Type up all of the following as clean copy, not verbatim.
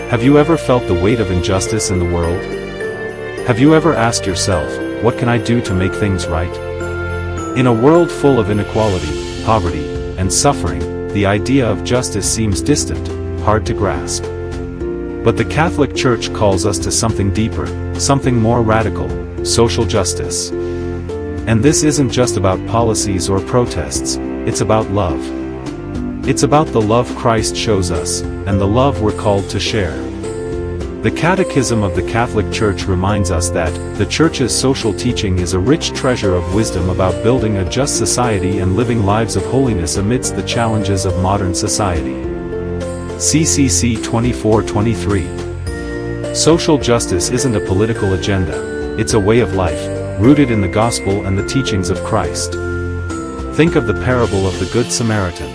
Have you ever felt the weight of injustice in the world? Have you ever asked yourself, what can I do to make things right? In a world full of inequality, poverty, and suffering, the idea of justice seems distant, hard to grasp. But the Catholic Church calls us to something deeper, something more radical: social justice. And this isn't just about policies or protests, it's about love. It's about the love Christ shows us, and the love we're called to share. The Catechism of the Catholic Church reminds us that the Church's social teaching is a rich treasure of wisdom about building a just society and living lives of holiness amidst the challenges of modern society. CCC 2423. Social justice isn't a political agenda, it's a way of life, rooted in the gospel and the teachings of Christ. Think of the parable of the Good Samaritan.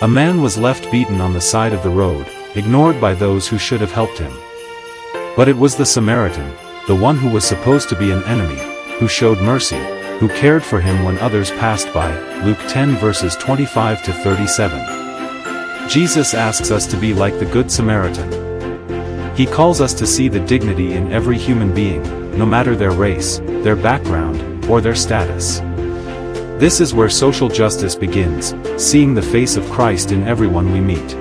A man was left beaten on the side of the road, ignored by those who should have helped him. But it was the Samaritan, the one who was supposed to be an enemy, who showed mercy, who cared for him when others passed by. Luke 10 verses 25 to 37. Jesus asks us to be like the Good Samaritan. He calls us to see the dignity in every human being, no matter their race, their background, or their status. This is where social justice begins, seeing the face of Christ in everyone we meet.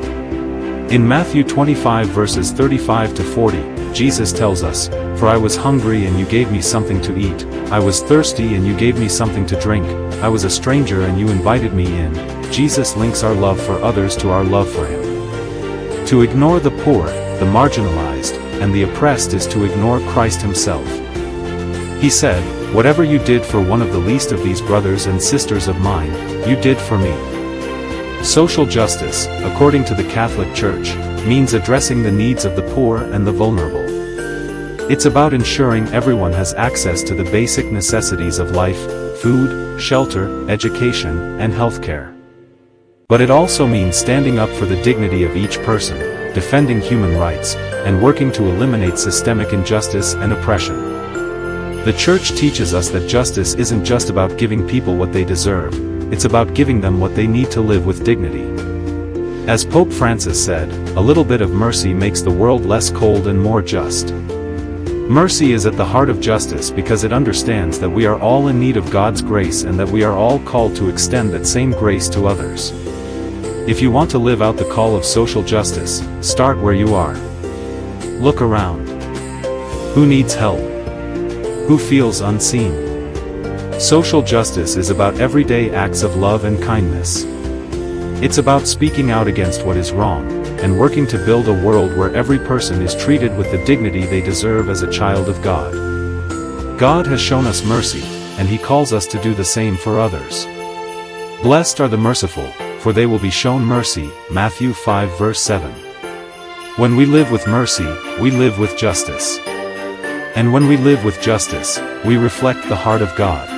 In Matthew 25 verses 35 to 40, Jesus tells us, "For I was hungry and you gave me something to eat, I was thirsty and you gave me something to drink, I was a stranger and you invited me in." Jesus links our love for others to our love for Him. To ignore the poor, the marginalized, and the oppressed is to ignore Christ Himself. He said, "Whatever you did for one of the least of these brothers and sisters of mine, you did for me." Social justice, according to the Catholic Church, means addressing the needs of the poor and the vulnerable. It's about ensuring everyone has access to the basic necessities of life: food, shelter, education, and healthcare. But it also means standing up for the dignity of each person, defending human rights, and working to eliminate systemic injustice and oppression. The Church teaches us that justice isn't just about giving people what they deserve, it's about giving them what they need to live with dignity. As Pope Francis said, a little bit of mercy makes the world less cold and more just. Mercy is at the heart of justice because it understands that we are all in need of God's grace and that we are all called to extend that same grace to others. If you want to live out the call of social justice, start where you are. Look around. Who needs help? Who feels unseen? Social justice is about everyday acts of love and kindness. It's about speaking out against what is wrong, and working to build a world where every person is treated with the dignity they deserve as a child of God. God has shown us mercy, and He calls us to do the same for others. Blessed are the merciful, for they will be shown mercy. Matthew 5 verse 7. When we live with mercy, we live with justice. And when we live with justice, we reflect the heart of God.